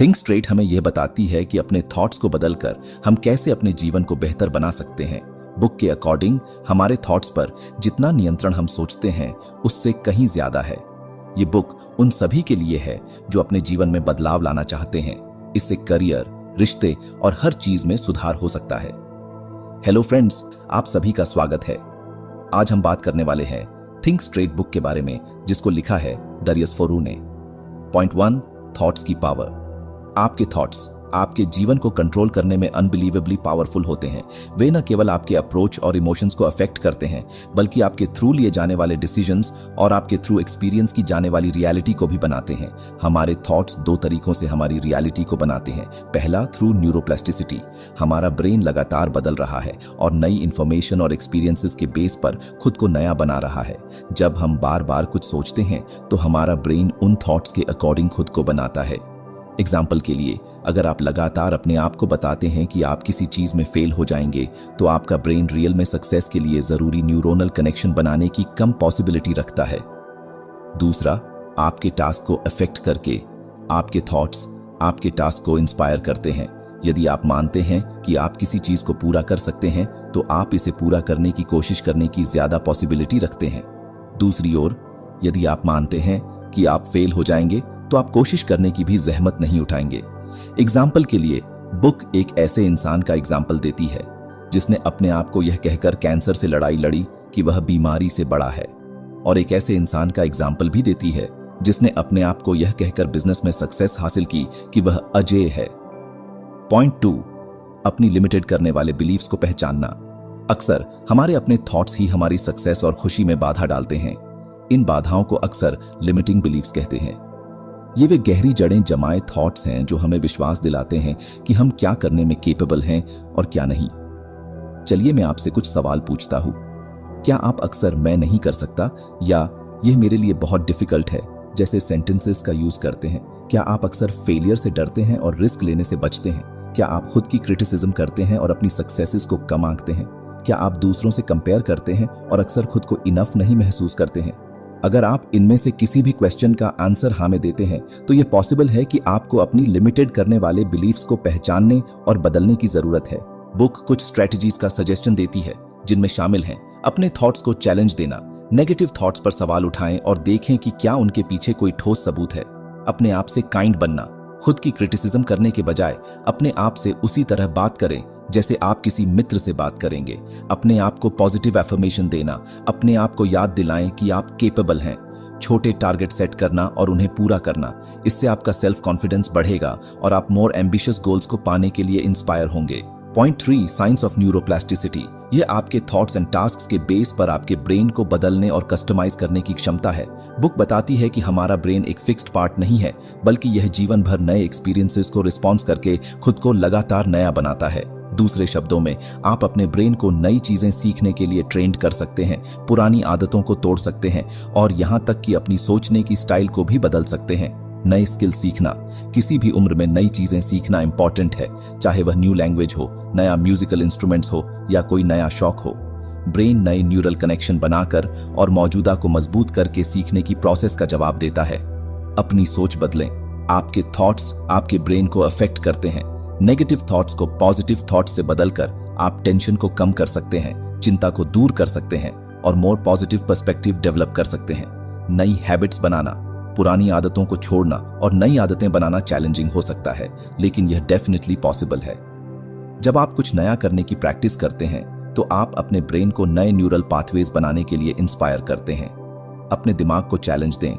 Think straight हमें यह बताती है कि अपने थॉट्स को बदलकर हम कैसे अपने जीवन को बेहतर बना सकते हैं। बुक के अकॉर्डिंग हमारे थॉट्स पर जितना नियंत्रण हम सोचते हैं उससे कहीं ज्यादा है। ये बुक उन सभी के लिए है जो अपने जीवन में बदलाव लाना चाहते हैं। इससे करियर, रिश्ते और हर चीज में सुधार हो सकता है। हेलो फ्रेंड्स, आप सभी का स्वागत है। आज हम बात करने वाले हैं थिंक स्ट्रेट बुक के बारे में, जिसको लिखा है दरियस फोरू ने। पॉइंट 1, थॉट्स की पावर। आपके थॉट्स आपके जीवन को कंट्रोल करने में अनबिलीवेबली पावरफुल होते हैं। वे न केवल आपके अप्रोच और इमोशंस को अफेक्ट करते हैं, बल्कि आपके थ्रू लिए जाने वाले डिसीजंस और आपके थ्रू एक्सपीरियंस की जाने वाली रियलिटी को भी बनाते हैं। हमारे थॉट्स 2 तरीकों से हमारी रियलिटी को बनाते हैं। पहला, थ्रू न्यूरोप्लास्टिसिटी। हमारा ब्रेन लगातार बदल रहा है और नई इंफॉर्मेशन और एक्सपीरियंसेस के बेस पर खुद को नया बना रहा है। जब हम बार बार कुछ सोचते हैं तो हमारा ब्रेन उन थॉट्स के अकॉर्डिंग खुद को बनाता है। एग्जाम्पल के लिए, अगर आप लगातार अपने आप को बताते हैं कि आप किसी चीज में फेल हो जाएंगे, तो आपका ब्रेन रियल में सक्सेस के लिए जरूरी न्यूरोनल कनेक्शन बनाने की कम पॉसिबिलिटी रखता है। दूसरा, आपके टास्क को अफेक्ट करके आपके थॉट्स आपके टास्क को इंस्पायर करते हैं। यदि आप मानते हैं कि आप किसी चीज को पूरा कर सकते हैं, तो आप इसे पूरा करने की कोशिश करने की ज्यादा पॉसिबिलिटी रखते हैं। दूसरी ओर, यदि आप मानते हैं कि आप फेल हो जाएंगे, तो आप कोशिश करने की भी जहमत नहीं उठाएंगे। एग्जाम्पल के लिए, बुक एक ऐसे इंसान का एग्जाम्पल देती है जिसने अपने आप को यह कहकर कैंसर से लड़ाई लड़ी कि वह बीमारी से बड़ा है, और एक ऐसे इंसान का एग्जाम्पल भी देती है जिसने अपने आप को यह कहकर बिजनेस में सक्सेस हासिल की कि वह अजेय है। पॉइंट 2, अपनी लिमिटेड करने वाले बिलीव्स को पहचानना। अक्सर हमारे अपने थॉट्स ही हमारी सक्सेस और खुशी में बाधा डालते हैं। इन बाधाओं को अक्सर लिमिटिंग बिलीव्स कहते हैं। ये वे गहरी जड़ें जमाए थॉट्स हैं जो हमें विश्वास दिलाते हैं कि हम क्या करने में केपेबल हैं और क्या नहीं। चलिए मैं आपसे कुछ सवाल पूछता हूं। क्या आप अक्सर मैं नहीं कर सकता या यह मेरे लिए बहुत डिफिकल्ट है जैसे सेंटेंसेस का यूज करते हैं? क्या आप अक्सर फेलियर से डरते हैं और रिस्क लेने से बचते हैं? क्या आप खुद की क्रिटिसिज्म करते हैं और अपनी सक्सेसेस को कम आंकते हैं? क्या आप दूसरों से कंपेयर करते हैं और अक्सर खुद को इनफ नहीं महसूस करते हैं? अगर आप इनमें से किसी भी क्वेश्चन का आंसर हाँ में देते हैं, तो यह पॉसिबल है कि आपको अपनी लिमिटेड करने वाले बिलीफ्स को पहचानने और बदलने की जरूरत है। बुक कुछ स्ट्रेटजीज का सजेशन देती है, जिनमें शामिल हैं अपने थॉट्स को चैलेंज देना, नेगेटिव थॉट्स पर सवाल उठाएं और देखें कि क्या उनके पीछे कोई ठोस सबूत है। अपने आप से काइंड बनना, खुद की क्रिटिसिज्म करने के बजाय अपने आप से उसी तरह बात करें जैसे आप किसी मित्र से बात करेंगे। अपने आप को पॉजिटिव एफर्मेशन देना, अपने आप को याद दिलाएं कि आप केपेबल हैं। छोटे टारगेट सेट करना और उन्हें पूरा करना, इससे आपका सेल्फ कॉन्फिडेंस बढ़ेगा और आप मोर एम्बिशियस गोल्स को पाने के लिए इंस्पायर होंगे। Point 3, science of neuroplasticity. यह आपके थॉट्स एंड टास्क्स के बेस पर आपके ब्रेन को बदलने और कस्टमाइज करने की क्षमता है। बुक बताती है कि हमारा ब्रेन एक फिक्स्ड पार्ट नहीं है, बल्कि यह जीवन भर नए एक्सपीरियंसेस को रिस्पॉन्स करके खुद को लगातार नया बनाता है। दूसरे शब्दों में, आप अपने ब्रेन को नई चीजें सीखने के लिए ट्रेंड कर सकते हैं, पुरानी आदतों को तोड़ सकते हैं और यहां तक कि अपनी सोचने की स्टाइल को भी बदल सकते हैं। नए स्किल सीखना, किसी भी उम्र में नई चीजें सीखना इंपॉर्टेंट है, चाहे वह न्यू लैंग्वेज हो, नया म्यूजिकल इंस्ट्रूमेंट्स हो या कोई नया शौक हो। ब्रेन नए न्यूरल कनेक्शन बनाकर और मौजूदा को मजबूत करके सीखने की प्रोसेस का जवाब देता है। अपनी सोच बदलें। आपके थॉट्स आपके ब्रेन को अफेक्ट करते हैं। नेगेटिव थॉट्स को पॉजिटिव थॉट्स से बदलकर आप टेंशन को कम कर सकते हैं, चिंता को दूर कर सकते हैं और मोर पॉजिटिव पर्सपेक्टिव डेवलप कर सकते हैं। नई हैबिट्स बनाना, पुरानी आदतों को छोड़ना और नई आदतें बनाना चैलेंजिंग हो सकता है, लेकिन यह डेफिनेटली पॉसिबल है। जब आप कुछ नया करने की प्रैक्टिस करते हैं, तो आप अपने ब्रेन को नए न्यूरल पाथवेज बनाने के लिए इंस्पायर करते हैं। अपने दिमाग को चैलेंज दें।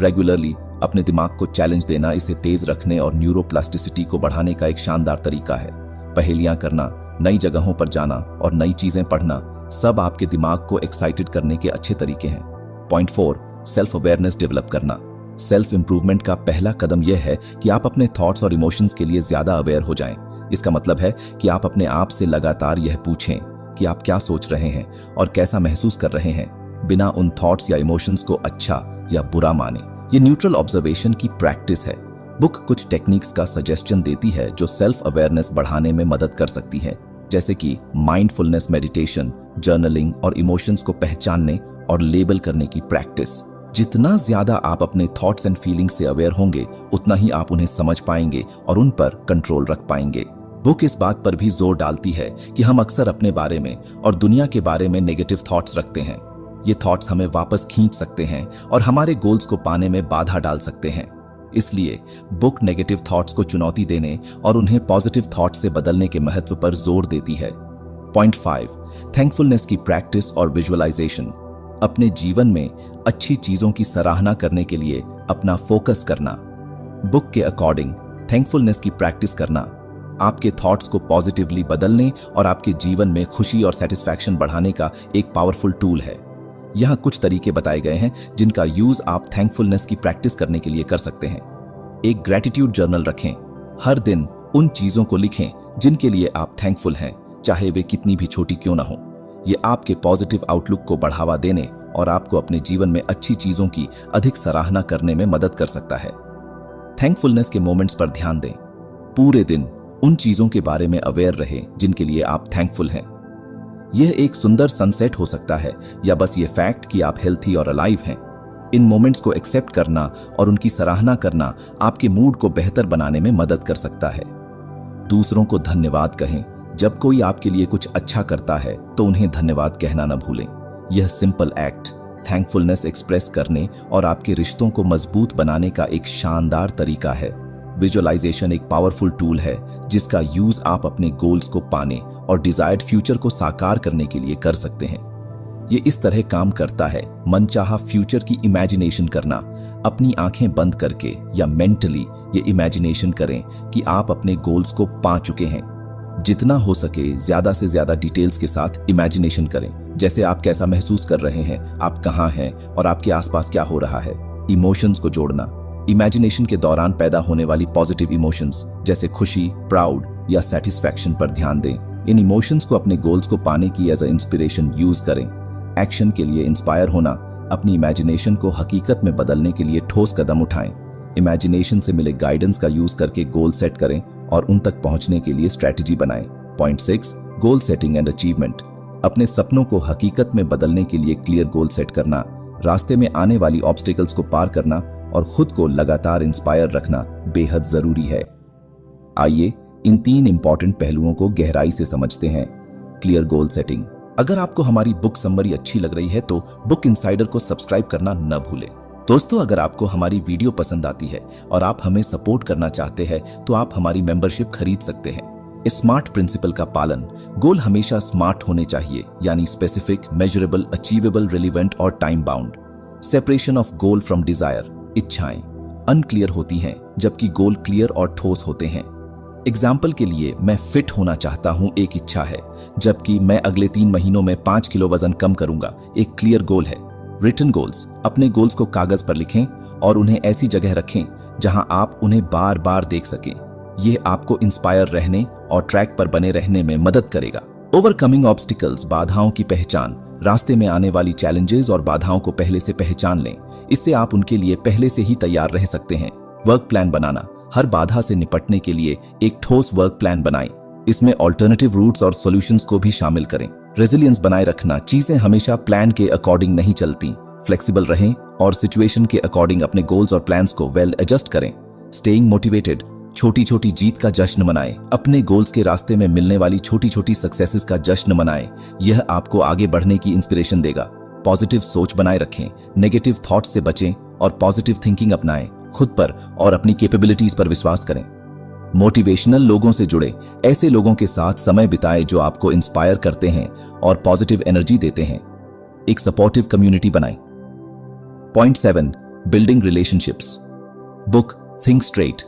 रेगुलरली अपने दिमाग को चैलेंज देना इसे तेज रखने और न्यूरोप्लास्टिसिटी को बढ़ाने का एक शानदार तरीका है। पहेलियां करना, नई जगहों पर जाना और नई चीजें पढ़ना, सब आपके दिमाग को एक्साइटेड करने के अच्छे तरीके हैं। पॉइंट 4, सेल्फ अवेयरनेस डेवलप करना। सेल्फ इंप्रूवमेंट का पहला कदम यह है कि आप अपने थॉट्स और इमोशंस के लिए ज्यादा अवेयर हो जाएं। इसका मतलब है कि आप अपने आप से लगातार यह पूछें कि आप क्या सोच रहे हैं और कैसा महसूस कर रहे हैं, बिना उन थॉट्स या इमोशंस को अच्छा या बुरा माने। ये न्यूट्रल ऑब्जर्वेशन की प्रैक्टिस है। बुक कुछ टेक्निक्स का सजेशन देती है जो सेल्फ अवेयरनेस बढ़ाने में मदद कर सकती है, जैसे कि माइंडफुलनेस मेडिटेशन, जर्नलिंग और इमोशंस को पहचानने और लेबल करने की प्रैक्टिस। जितना ज्यादा आप अपने थॉट्स एंड फीलिंग्स से अवेयर होंगे, उतना ही आप उन्हें समझ पाएंगे और उन पर कंट्रोल रख पाएंगे। बुक इस बात पर भी जोर डालती है कि हम अक्सर अपने बारे में और दुनिया के बारे में नेगेटिव थॉट्स रखते हैं। ये थॉट्स हमें वापस खींच सकते हैं और हमारे गोल्स को पाने में बाधा डाल सकते हैं। इसलिए बुक नेगेटिव थॉट्स को चुनौती देने और उन्हें पॉजिटिव थॉट्स से बदलने के महत्व पर जोर देती है। पॉइंट 5, थैंकफुलनेस की प्रैक्टिस और विजुअलाइजेशन। अपने जीवन में अच्छी चीजों की सराहना करने के लिए अपना फोकस करना। बुक के अकॉर्डिंग थैंकफुलनेस की प्रैक्टिस करना आपके थॉट्स को पॉजिटिवली बदलने और आपके जीवन में खुशी और सेटिस्फैक्शन बढ़ाने का एक पावरफुल टूल है। यहाँ कुछ तरीके बताए गए हैं जिनका यूज आप थैंकफुलनेस की प्रैक्टिस करने के लिए कर सकते हैं। एक ग्रैटिट्यूड जर्नल रखें। हर दिन उन चीजों को लिखें जिनके लिए आप थैंकफुल हैं, चाहे वे कितनी भी छोटी क्यों ना हो। ये आपके पॉजिटिव आउटलुक को बढ़ावा देने और आपको अपने जीवन में अच्छी चीजों की अधिक सराहना करने में मदद कर सकता है। थैंकफुलनेस के मोमेंट्स पर ध्यान दें। पूरे दिन उन चीजों के बारे में अवेयर रहें जिनके लिए आप थैंकफुल हैं। यह एक सुंदर सनसेट हो सकता है या बस ये फैक्ट कि आप हेल्थी और अलाइव हैं। इन मोमेंट्स को एक्सेप्ट करना और उनकी सराहना करना आपके मूड को बेहतर बनाने में मदद कर सकता है। दूसरों को धन्यवाद कहें। जब कोई आपके लिए कुछ अच्छा करता है तो उन्हें धन्यवाद कहना न भूलें। यह सिंपल एक्ट थैंकफुलनेस एक्सप्रेस करने और आपके रिश्तों को मजबूत बनाने का एक शानदार तरीका है। विजुअलाइजेशन एक पावरफुल टूल है जिसका यूज आप अपने गोल्स को पाने और डिजायर्ड फ्यूचर को साकार करने के लिए कर सकते हैं। ये इस तरह काम करता है, मनचाहा फ्यूचर की इमेजिनेशन करना। अपनी आंखें बंद करके या मेंटली ये इमेजिनेशन करें कि आप अपने गोल्स को पा चुके हैं। जितना हो सके ज्यादा से ज्यादा डिटेल्स के साथ इमेजिनेशन करें, जैसे आप कैसा महसूस कर रहे हैं, आप कहाँ हैं और आपके आसपास क्या हो रहा है। इमोशंस को जोड़ना। इमेजिनेशन के दौरान पैदा होने वाली पॉजिटिव इमोशंस जैसे खुशी, प्राउड या सेटिस्फैक्शन पर ध्यान दें। इन इमोशंस को अपने गोल्स को पाने की एज अ इंस्पिरेशन यूज करें। एक्शन के लिए इंस्पायर होना। अपनी इमेजिनेशन को हकीकत में बदलने के लिए ठोस कदम उठाएं। इमेजिनेशन से मिले गाइडेंस का यूज करके गोल सेट करें और उन तक पहुंचने के लिए स्ट्रैटेजी बनाएं। Point 6, goal setting and achievement. अपने सपनों को हकीकत में बदलने के लिए क्लियर गोल सेट करना, रास्ते में आने वाली ऑब्स्टिकल्स को पार करना और खुद को लगातार इंस्पायर रखना बेहद जरूरी है। आइए इन 3 इंपॉर्टेंट पहलुओं को गहराई से समझते हैं। Clear goal setting. अगर आपको हमारी बुक समरी अच्छी लग रही है तो बुक इनसाइडर को सब्सक्राइब करना न भूलें। दोस्तों, अगर आपको हमारी वीडियो पसंद आती है और आप हमें सपोर्ट करना चाहते हैं तो आप हमारी मेंबरशिप खरीद सकते हैं। स्मार्ट प्रिंसिपल का पालन। गोल हमेशा स्मार्ट होने चाहिए, यानी स्पेसिफिक, मेजरेबल, अचीवेबल, रिलेवेंट और time bound. Separation of goal from Dzire. इच्छाएं अनक्लियर होती हैं जबकि गोल क्लियर और ठोस होते हैं। एग्जाम्पल के लिए, मैं फिट होना चाहता हूं एक इच्छा है, जबकि मैं अगले 3 महीनों में 5 किलो वजन कम करूंगा एक क्लियर गोल है। Written goals. अपने गोल्स को कागज पर लिखें और उन्हें ऐसी जगह रखें जहां आप उन्हें बार बार देख सकें। यह आपको इंस्पायर रहने और ट्रैक पर बने रहने में मदद करेगा। Overcoming obstacles. बाधाओं की पहचान। रास्ते में आने वाली चैलेंजेस और बाधाओं को पहले से पहचान लें, इससे आप उनके लिए पहले से ही तैयार रह सकते हैं। वर्क प्लान बनाना। हर बाधा से निपटने के लिए एक ठोस वर्क प्लान बनाएं। इसमें ऑल्टरनेटिव रूट्स और सॉल्यूशंस को भी शामिल करें। रेजिलियंस बनाए रखना। चीजें हमेशा प्लान के अकॉर्डिंग नहीं चलती। फ्लेक्सिबल रहें और सिचुएशन के अकॉर्डिंग अपने गोल्स और प्लान्स को वेल एडजस्ट करें। Staying motivated. छोटी छोटी जीत का जश्न मनाएं। अपने गोल्स के रास्ते में मिलने वाली छोटी छोटी सक्सेसेस का जश्न मनाएं। यह आपको आगे बढ़ने की इंस्पिरेशन देगा। पॉजिटिव सोच बनाए रखें। नेगेटिव थॉट्स से बचें और पॉजिटिव थिंकिंग अपनाएं। खुद पर और अपनी कैपेबिलिटीज पर विश्वास करें। मोटिवेशनल लोगों से जुड़े। ऐसे लोगों के साथ समय बिताएं जो आपको इंस्पायर करते हैं और पॉजिटिव एनर्जी देते हैं। एक सपोर्टिव कम्युनिटी बनाएं। Point 7, building relationships. Book think straight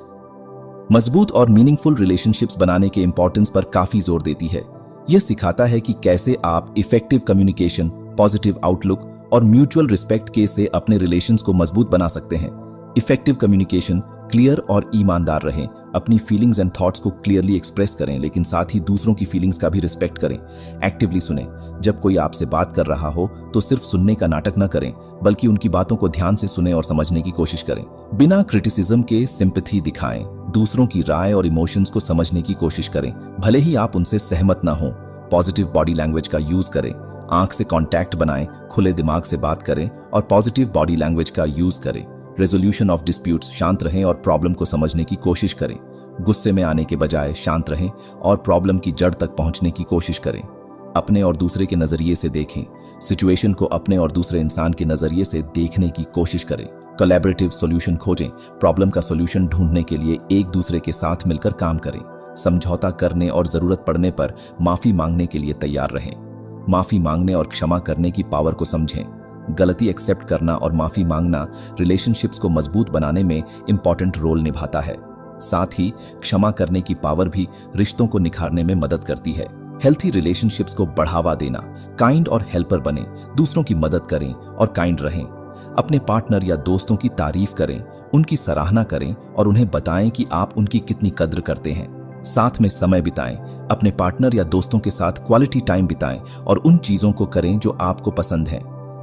मजबूत और मीनिंगफुल रिलेशनशिप्स बनाने के इंपॉर्टेंस पर काफी जोर देती है। यह सिखाता है कि कैसे आप इफेक्टिव कम्युनिकेशन, पॉजिटिव आउटलुक और म्यूचुअल रिस्पेक्ट के से अपने रिलेशंस को मजबूत बना सकते हैं। Effective communication. क्लियर और ईमानदार रहें। अपनी फीलिंग्स एंड थॉट्स को क्लियरली एक्सप्रेस करें, लेकिन साथ ही दूसरों की फीलिंग्स का भी रिस्पेक्ट करें। एक्टिवली सुनें। जब कोई आपसे बात कर रहा हो तो सिर्फ सुनने का नाटक न करें, बल्कि उनकी बातों को ध्यान से सुनें और समझने की कोशिश करें। बिना क्रिटिसिज्म के सिंपैथी दिखाएं। दूसरों की राय और इमोशंस को समझने की कोशिश करें, भले ही आप उनसे सहमत ना हो। पॉजिटिव बॉडी लैंग्वेज का यूज करें। आंख से कांटेक्ट बनाएं, खुले दिमाग से बात करें और पॉजिटिव बॉडी लैंग्वेज का यूज करें। रेजोल्यूशन ऑफ डिस्प्यूट्स, शांत रहें और प्रॉब्लम को समझने की कोशिश करें। गुस्से में आने के बजाय शांत रहें और प्रॉब्लम की जड़ तक पहुंचने की कोशिश करें। अपने और दूसरे के नजरिए से देखें, सिचुएशन को अपने और दूसरे इंसान के नजरिए से देखने की कोशिश करें। कोलैबोरेटिव सॉल्यूशन खोजें, प्रॉब्लम का सॉल्यूशन ढूंढने के लिए एक दूसरे के साथ मिलकर काम करें। समझौता करने और जरूरत पड़ने पर माफी मांगने के लिए तैयार रहें। माफी मांगने और क्षमा करने की पावर को समझें। गलती एक्सेप्ट करना और माफी मांगना रिलेशनशिप्स को मजबूत बनाने में इंपॉर्टेंट रोल निभाता है। साथ ही क्षमा करने की पावर भी रिश्तों को निखारने में मदद करती है। हेल्थी रिलेशनशिप्स को बढ़ावा देना, काइंड और हेल्पर बने, दूसरों की मदद करें और काइंड रहें। अपने पार्टनर या दोस्तों की तारीफ करें, उनकी सराहना करें और उन्हें बताएं कि आप उनकी कितनी कद्र करते हैं। साथ में समय बिताएं, अपने पार्टनर या दोस्तों के साथ क्वालिटी टाइम बिताएं और उन चीजों को करें जो आपको पसंद है।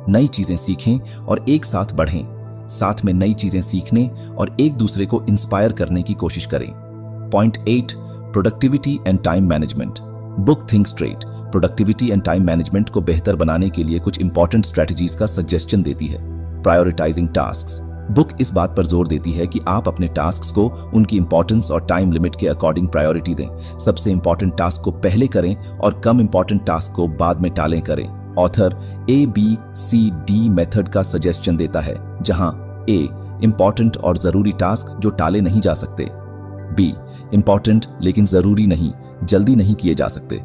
नई चीजें सीखें और एक साथ बढ़ें। साथ में नई चीजें सीखने और एक दूसरे को इंस्पायर करने की कोशिश करें। Point 8, productivity and time management. Book think straight productivity and time management को बेहतर बनाने के लिए कुछ इंपॉर्टेंट स्ट्रेटजीज का सजेशन देती है। Prioritising tasks. बुक इस बात पर जोर देती है कि आप अपने टास्क्स को उनकी इंपॉर्टेंस और टाइम लिमिट के अकॉर्डिंग प्रायोरिटी दें। सबसे इंपॉर्टेंट टास्क को पहले करें और कम इंपॉर्टेंट टास्क को बाद में टालें करें। ऑथर ABCD मेथड का सजेशन देता है, जहां A इंपॉर्टेंट और जरूरी टास्क जो टाले नहीं जा सकते, B इंपॉर्टेंट लेकिन जरूरी नहीं, जल्दी नहीं किए जा सकते,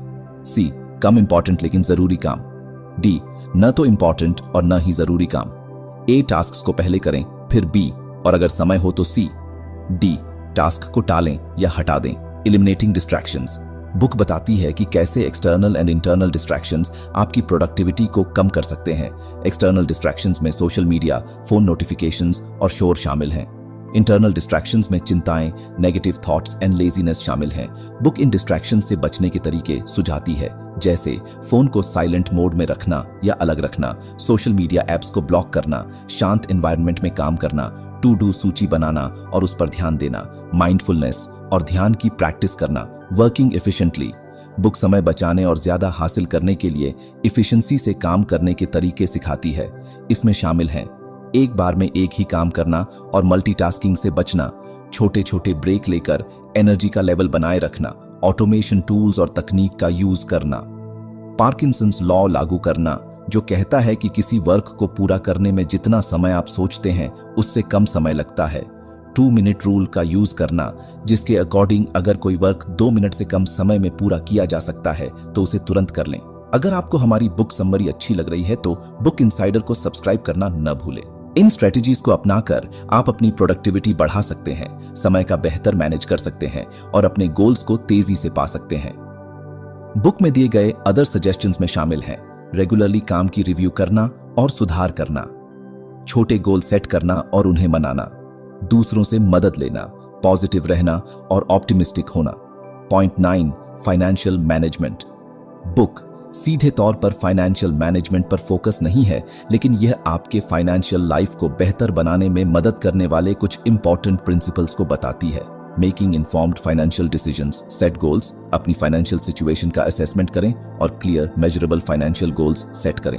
C कम इंपॉर्टेंट लेकिन जरूरी काम, D न तो इंपॉर्टेंट और न ही जरूरी काम। A टास्क को पहले करें, फिर B और अगर समय हो तो C, D टास्क को टालें या हटा दें। Eliminating distractions. बुक बताती है कि कैसे एक्सटर्नल एंड इंटरनल डिस्ट्रैक्शंस आपकी प्रोडक्टिविटी को कम कर सकते हैं। एक्सटर्नल डिस्ट्रैक्शंस में सोशल मीडिया, फोन नोटिफिकेशंस और शोर शामिल हैं। इंटरनल डिस्ट्रैक्शंस में चिंताएं, नेगेटिव थॉट्स एंड लेजीनेस शामिल हैं। बुक इन डिस्ट्रैक्शंस से बचने के तरीके सुझाती है, जैसे फोन को साइलेंट मोड में रखना या अलग रखना, सोशल मीडिया एप्स को ब्लॉक करना, शांत एनवायरनमेंट में काम करना, टू डू सूची बनाना और उस पर ध्यान देना, माइंडफुलनेस और ध्यान की प्रैक्टिस करना, वर्किंग एफिशिएंटली। बुक समय बचाने और ज्यादा हासिल करने के लिए एफिशिएंसी से काम करने के तरीके सिखाती है। इसमें शामिल हैं एक बार में एक ही काम करना और मल्टीटास्किंग से बचना, छोटे छोटे ब्रेक लेकर एनर्जी का लेवल बनाए रखना, ऑटोमेशन टूल्स और तकनीक का यूज करना। पार्किंसंस लॉ लागू करना, जो कहता है कि किसी वर्क को पूरा करने में जितना समय आप सोचते हैं उससे कम समय लगता है। 2 मिनट रूल का यूज करना, जिसके अकॉर्डिंग अगर कोई वर्क 2 मिनट से कम समय में पूरा किया जा सकता है तो उसे तुरंत कर लें। अगर आपको हमारी बुक समरी अच्छी लग रही है तो बुक इनसाइडर को सब्सक्राइब करना न भूलें। इन स्ट्रेटजीज को अपनाकर आप अपनी प्रोडक्टिविटी बढ़ा सकते हैं, समय का बेहतर मैनेज कर सकते हैं और अपने गोल्स को तेजी से पा सकते हैं। बुक में दिए गए अदर सजेशंस में शामिल हैं रेगुलरली काम की रिव्यू करना और सुधार करना, छोटे गोल सेट करना और उन्हें मनाना, दूसरों से मदद लेना, पॉजिटिव रहना और ऑप्टिमिस्टिक होना। Point 9, financial management. बुक सीधे तौर पर फाइनेंशियल मैनेजमेंट पर फोकस नहीं है, लेकिन यह आपके फाइनेंशियल लाइफ को बेहतर बनाने में मदद करने वाले कुछ इंपॉर्टेंट प्रिंसिपल्स को बताती है। Making informed financial decisions, set goals, अपनी फाइनेंशियल सिचुएशन का असेसमेंट करें और clear measurable financial goals set करें।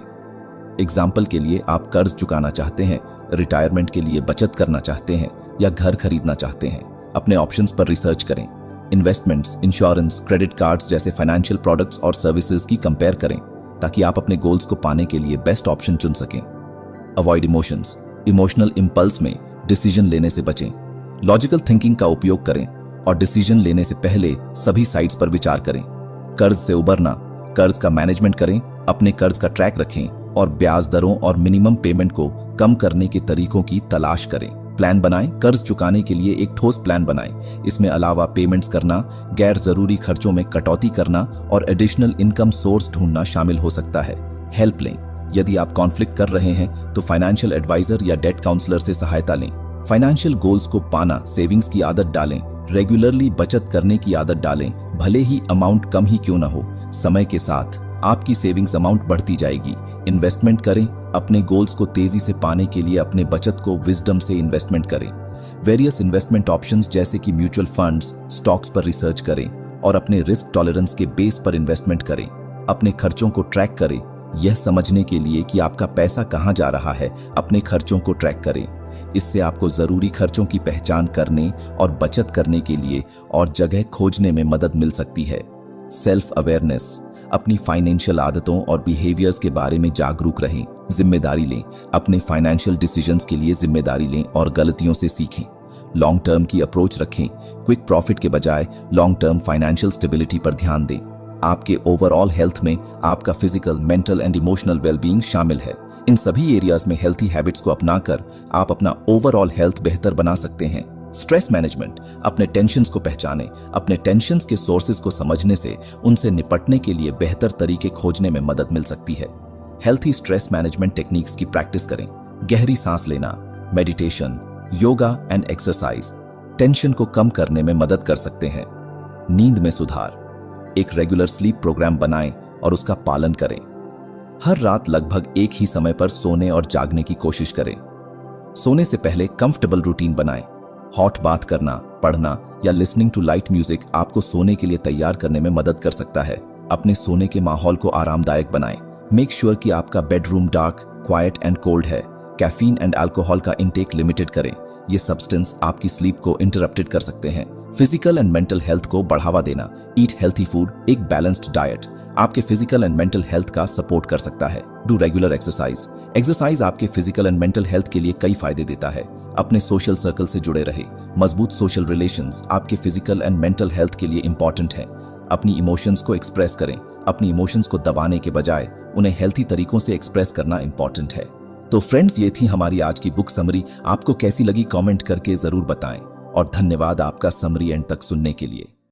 एग्जाम्पल के लिए आप कर्ज चुकाना चाहते हैं, रिटायरमेंट के लिए बचत करना चाहते हैं या घर खरीदना चाहते हैं, अपने ऑप्शंस पर रिसर्च करें। इन्वेस्टमेंट्स, इंश्योरेंस, क्रेडिट कार्ड्स जैसे फाइनेंशियल प्रोडक्ट्स और सर्विसेज की कंपेयर करें ताकि आप अपने गोल्स को पाने के लिए बेस्ट ऑप्शन चुन सकें। अवॉइड इमोशंस, इमोशनल इंपल्स में डिसीजन लेने से बचें। लॉजिकल थिंकिंग का उपयोग करें और डिसीजन लेने से पहले सभी साइड्स पर विचार करें। कर्ज से उबरना, कर्ज का मैनेजमेंट करें, अपने कर्ज का ट्रैक रखें और ब्याज दरों और मिनिमम पेमेंट को कम करने के तरीकों की तलाश करें। प्लान बनाएं, कर्ज चुकाने के लिए एक ठोस प्लान बनाएं। इसमें अलावा पेमेंट्स करना, गैर जरूरी खर्चों में कटौती करना और एडिशनल इनकम सोर्स ढूंढना शामिल हो सकता है। हेल्प लें, यदि आप कॉन्फ्लिक्ट कर रहे हैं तो फाइनेंशियल एडवाइजर या डेट काउंसलर से सहायता लें। फाइनेंशियल गोल्स को पाना, सेविंग्स की आदत डालें, रेगुलरली बचत करने की आदत डालें, भले ही अमाउंट कम ही क्यों ना हो। समय के साथ आपकी सेविंग्स अमाउंट बढ़ती जाएगी। इन्वेस्टमेंट करें, अपने गोल्स को तेजी से पाने के लिए अपने बचत को विजडम से इन्वेस्टमेंट करें। वेरियस इन्वेस्टमेंट ऑप्शंस जैसे कि म्यूचुअल फंड्स, स्टॉक्स पर रिसर्च करें और अपने रिस्क टॉलरेंस के बेस पर इन्वेस्टमेंट करें। अपने खर्चों को ट्रैक करें, यह समझने के लिए कि आपका पैसा कहाँ जा रहा है, अपने खर्चों को ट्रैक करें। इससे आपको जरूरी खर्चों की पहचान करने और बचत करने के लिए और जगह खोजने में मदद मिल सकती है। सेल्फ अवेयरनेस, अपनी फाइनेंशियल आदतों और बिहेवियर्स के बारे में जागरूक रहें, जिम्मेदारी लें, अपने फाइनेंशियल डिसीजंस के लिए जिम्मेदारी लें और गलतियों से सीखें। लॉन्ग टर्म की अप्रोच रखें, क्विक प्रॉफिट के बजाय लॉन्ग टर्म फाइनेंशियल स्टेबिलिटी पर ध्यान दें। आपके ओवरऑल हेल्थ में आपका physical, mental and emotional wellbeing शामिल है। इन सभी एरियाज में हेल्थी हैबिट्स को अपनाकर आप अपना ओवरऑल हेल्थ बेहतर बना सकते हैं। स्ट्रेस मैनेजमेंट, अपने टेंशन्स को पहचानें, अपने टेंशन्स के सोर्सेज को समझने से उनसे निपटने के लिए बेहतर तरीके खोजने में मदद मिल सकती है। हेल्थी स्ट्रेस मैनेजमेंट टेक्निक्स की प्रैक्टिस करें। गहरी सांस लेना, meditation, yoga and exercise tension को कम करने में मदद कर सकते हैं। नींद में सुधार, एक रेगुलर स्लीप प्रोग्राम बनाएं और उसका पालन करें। हर रात लगभग एक ही समय पर सोने और जागने की कोशिश करें। सोने से पहले कंफर्टेबल रूटीन बनाएं। हॉट बाथ करना, पढ़ना या लिसनिंग टू लाइट म्यूजिक आपको सोने के लिए तैयार करने में मदद कर सकता है। अपने सोने के माहौल को आरामदायक बनाएं। मेक श्योर कि आपका bedroom dark, quiet and cold है। कैफीन एंड अल्कोहल का इंटेक लिमिटेड करें। ये सब्सटेंस आपकी स्लीप को इंटरप्टेड कर सकते हैं। फिजिकल एंड मेंटल हेल्थ को बढ़ावा देना, ईट हेल्थी फूड, एक बैलेंस्ड डाइट आपके फिजिकल एंड मेंटल हेल्थ का सपोर्ट कर सकता है। Do regular exercise. एक्सरसाइज आपके फिजिकल एंड मेंटल हेल्थ के लिए कई फायदे देता है। अपने सोशल सर्कल से जुड़े रहे। मजबूत सोशल रिलेशंस आपके फिजिकल एंड मेंटल हेल्थ के लिए इंपॉर्टेंट है। अपनी इमोशंस को एक्सप्रेस करें। अपनी इमोशंस को दबाने के बजाय उन्हें हेल्थी तरीकों से एक्सप्रेस करना इंपॉर्टेंट है। तो फ्रेंड्स, ये थी हमारी आज की बुक समरी। आपको कैसी लगी कमेंट करके जरूर बताएं और धन्यवाद आपका समरी एंड तक सुनने के लिए।